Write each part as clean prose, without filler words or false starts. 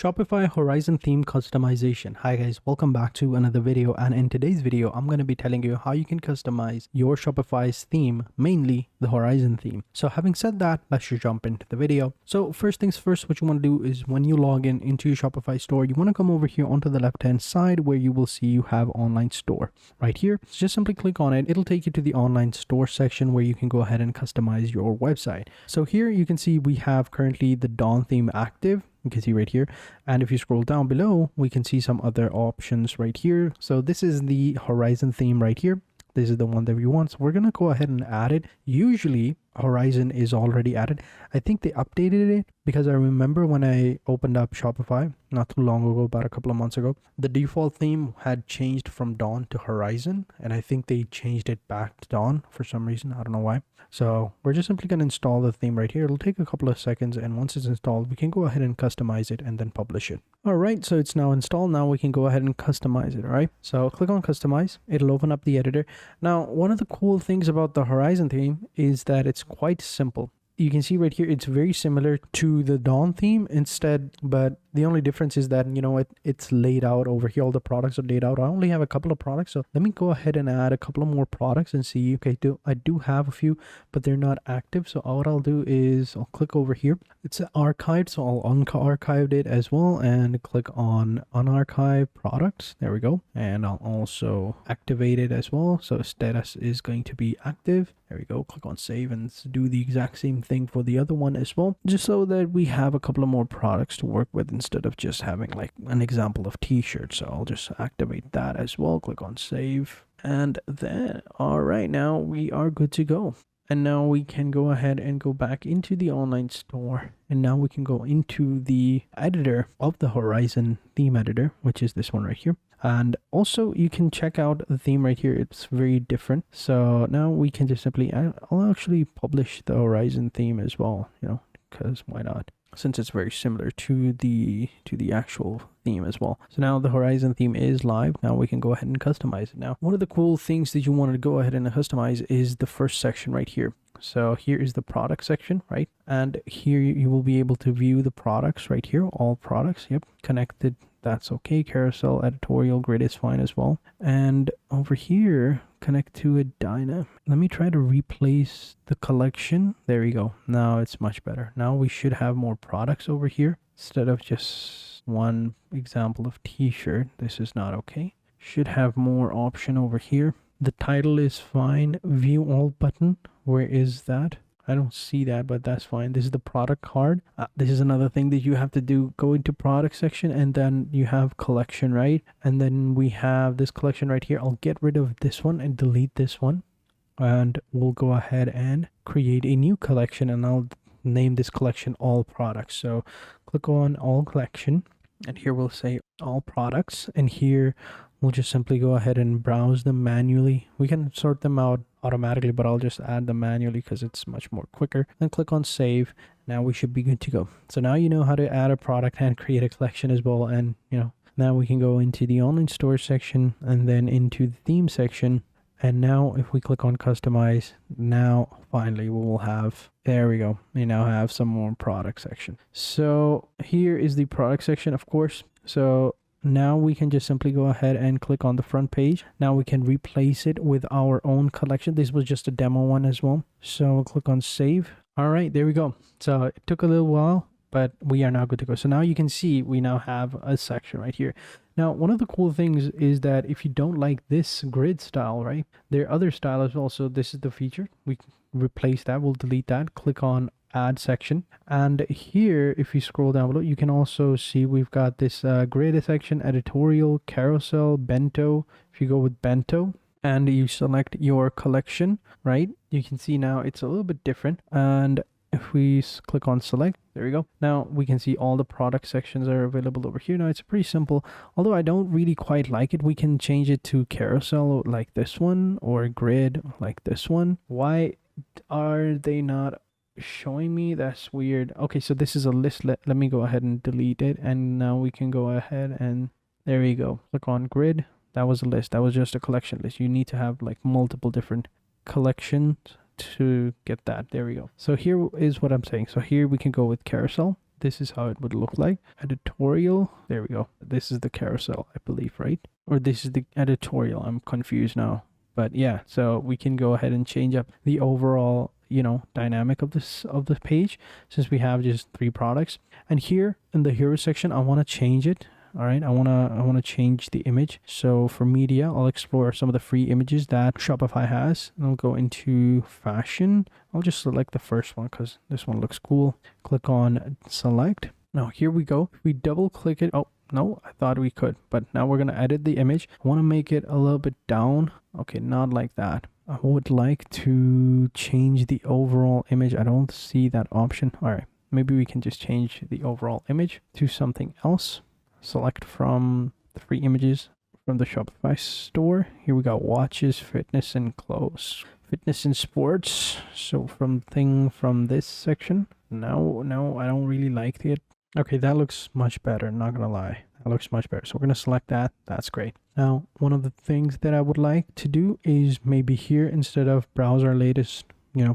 Shopify Horizon Theme customization. Hi guys, welcome back to another video, and in today's video I'm going to be telling you how you can customize your Shopify's theme, mainly the Horizon theme. So having said that, let's just jump into the video. So first things first, what you want to do is when you log in into your Shopify store, you want to come over here onto the left hand side where you will see you have online store right here. So just simply click on it. It'll take you to the online store section where you can go ahead and customize your website. So here you can see we have currently the Dawn theme active. You can see right here, and if you scroll down below, we can see some other options right here. So this is the Horizon theme right here. This is the one that we want, so we're gonna go ahead and add it. Usually Horizon is already added. I think they updated it because I remember when I opened up Shopify not too long ago, about a couple of months ago, the default theme had changed from Dawn to Horizon, and I think they changed it back to Dawn for some reason. I don't know why. So we're just simply going to install the theme right here. It'll take a couple of seconds, and once it's installed, we can go ahead and customize it and then publish it. All right, so it's now installed. Now we can go ahead and customize it. All right, so click on customize. It'll open up the editor. Now, one of the cool things about the Horizon theme is that it's quite simple. You can see right here, it's very similar to the Dawn theme instead, but the only difference is that, it's laid out over here. All the products are laid out. I only have a couple of products, so let me go ahead and add a couple of more products and see. Okay, I do have a few, but they're not active. So what I'll do is I'll click over here. It's archived, so I'll unarchive it as well and click on unarchive products. There we go. And I'll also activate it as well. So status is going to be active. There we go. Click on save and do the exact same thing for the other one as well, just so that we have a couple of more products to work with instead of just having like an example of t-shirts. So I'll just activate that as well. Click on save, and then all right, now we are good to go. And now we can go ahead and go back into the online store, and now we can go into the editor of the Horizon theme editor, which is this one right here. And also you can check out the theme right here. It's very different. So now we can just simply, I'll actually publish the Horizon theme as well, because why not? Since it's very similar to the actual theme as well. So now the Horizon theme is live. Now we can go ahead and customize it. Now, one of the cool things that you want to go ahead and customize is the first section right here. So here is the product section, right? And here you will be able to view the products right here, all products. Yep, connected. That's okay. Carousel, editorial, grid is fine as well. And over here, connect to a dyna. Let me try to replace the collection. There we go. Now it's much better. Now we should have more products over here instead of just one example of t-shirt. This is not okay. Should have more option over here. The title is fine. View all button. Where is that? I don't see that, but that's fine. This is the product card. This is another thing that you have to do. Go into product section, and then you have collection, right? And then we have this collection right here. I'll get rid of this one and delete this one. And we'll go ahead and create a new collection, and I'll name this collection all products. So click on all collection, and here we'll say all products. And here we'll just simply go ahead and browse them manually. We can sort them out automatically, but I'll just add them manually because it's much more quicker. Then click on save. Now we should be good to go. So now you know how to add a product and create a collection as well. And now we can go into the online store section and then into the theme section. And now if we click on customize, now finally we will have, there we go. We now have some more product section. So here is the product section, of course. So now we can just simply go ahead and click on the front page. Now we can replace it with our own collection. This was just a demo one as well. So we'll click on save. All right, there we go. So it took a little while, but we are now good to go. So now you can see we now have a section right here. Now, one of the cool things is that if you don't like this grid style, right, there are other styles as well. So this is the feature. We can replace that. We'll delete that. Click on add section, and here if you scroll down below, you can also see we've got this grid section, editorial, carousel, bento. If you go with bento and you select your collection, right, you can see now it's a little bit different. And if we click on select, there we go. Now we can see all the product sections are available over here. Now it's pretty simple, although I don't really quite like it. We can change it to carousel like this one, or grid like this one. Why are they not showing me? That's weird. Okay, so this is a list. Let me go ahead and delete it, and now we can go ahead and there we go. Click on grid. That was a list. That was just a collection list. You need to have like multiple different collections to get that. There we go. So here is what I'm saying. So here we can go with carousel. this is how it would look like. Editorial, there we go. This is the carousel, I believe, right? Or this is the editorial. I'm confused now. But yeah, so we can go ahead and change up the overall, dynamic of the page, since we have just 3 products. And here in the hero section, I want to change it. All right, I want to change the image. So for media, I'll explore some of the free images that Shopify has. And I'll go into fashion. I'll just select the first one because this one looks cool. Click on select. Now here we go. If we double click it, oh no, I thought we could, but now we're going to edit the image. I want to make it a little bit down. Okay, not like that. I would like to change the overall image. I don't see that option. All right, maybe we can just change the overall image to something else. Select from the free images from the Shopify store. Here we got watches, fitness, and clothes. Fitness and sports. So from this section. No, I don't really like it. Okay, that looks much better, not gonna lie. That looks much better. So we're gonna select that. That's great. Now, one of the things that I would like to do is maybe here, instead of browse our latest,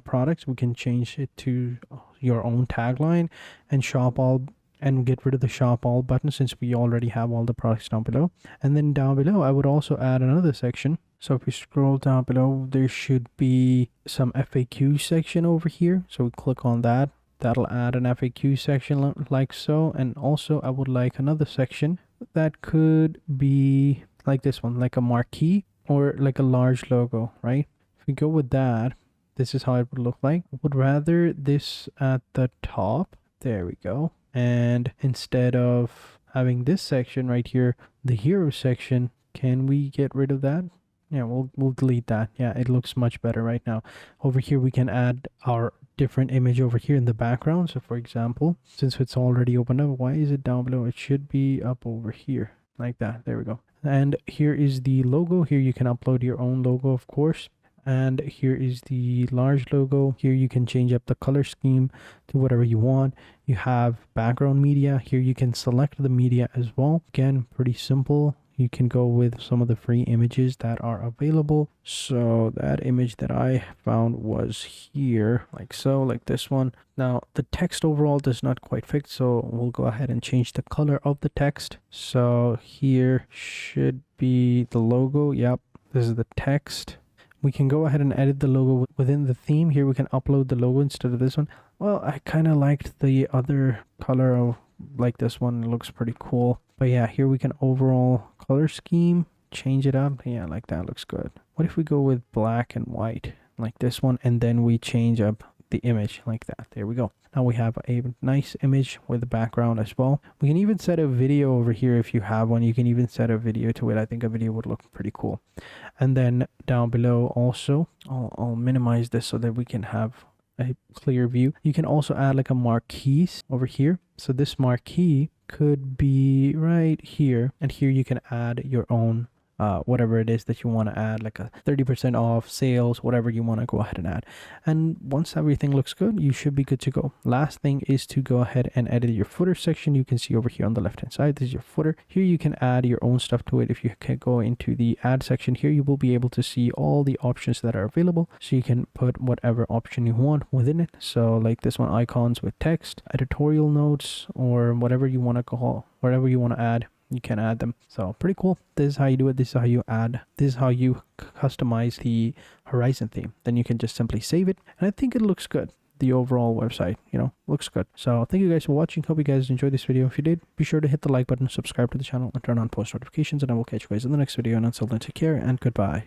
products, we can change it to your own tagline and shop all, and get rid of the shop all button, since we already have all the products down below. And then down below, I would also add another section. So if we scroll down below, there should be some FAQ section over here. So we click on that. That'll add an FAQ section like so. And also I would like another section that could be like this one, like a marquee or like a large logo, right? If we go with that, this is how it would look like. I would rather this at the top. There we go. And instead of having this section right here, the hero section, can we get rid of that? Yeah, we'll delete that. Yeah, it looks much better right now. Over here, we can add our different image over here in the background. So for example, since it's already opened up, why is it down below? It should be up over here like that. There we go. And here is the logo. Here you can upload your own logo, of course. And here is the large logo. Here you can change up the color scheme to whatever you want. You have background media. Here you can select the media as well. Again, pretty simple. You can go with some of the free images that are available. So that image that I found was here, like so, like this one. Now the text overall does not quite fit, so we'll go ahead and change the color of the text. So here should be the logo. Yep, this is the text. We can go ahead and edit the logo within the theme. Here we can upload the logo instead of this one. Well, I kind of liked the other color of like this one. It looks pretty cool. But yeah, here we can overall color scheme, change it up. Yeah, like that looks good. What if we go with black and white like this one, and then we change up the image like that? There we go. Now we have a nice image with the background as well. We can even set a video over here. If you have one, you can even set a video to it. I think a video would look pretty cool. And then down below also, I'll minimize this so that we can have a clear view. You can also add like a marquee over here. So this marquee could be right here, and here you can add your own whatever it is that you want to add, like a 30% off sales, whatever you want to go ahead and add. And once everything looks good, you should be good to go. Last thing is to go ahead and edit your footer section. You can see over here on the left hand side, this is your footer. Here you can add your own stuff to it. If you can go into the add section here, you will be able to see all the options that are available. So you can put whatever option you want within it. So like this one, icons with text, editorial notes, or whatever you want to call, whatever you want to add, you can add them. So pretty cool. This is how you do it. This is how you add. This is how you customize the Horizon theme. Then you can just simply save it. And I think it looks good. The overall website, looks good. So thank you guys for watching. Hope you guys enjoyed this video. If you did, be sure to hit the like button, subscribe to the channel, and turn on post notifications. And I will catch you guys in the next video. And until then, take care and goodbye.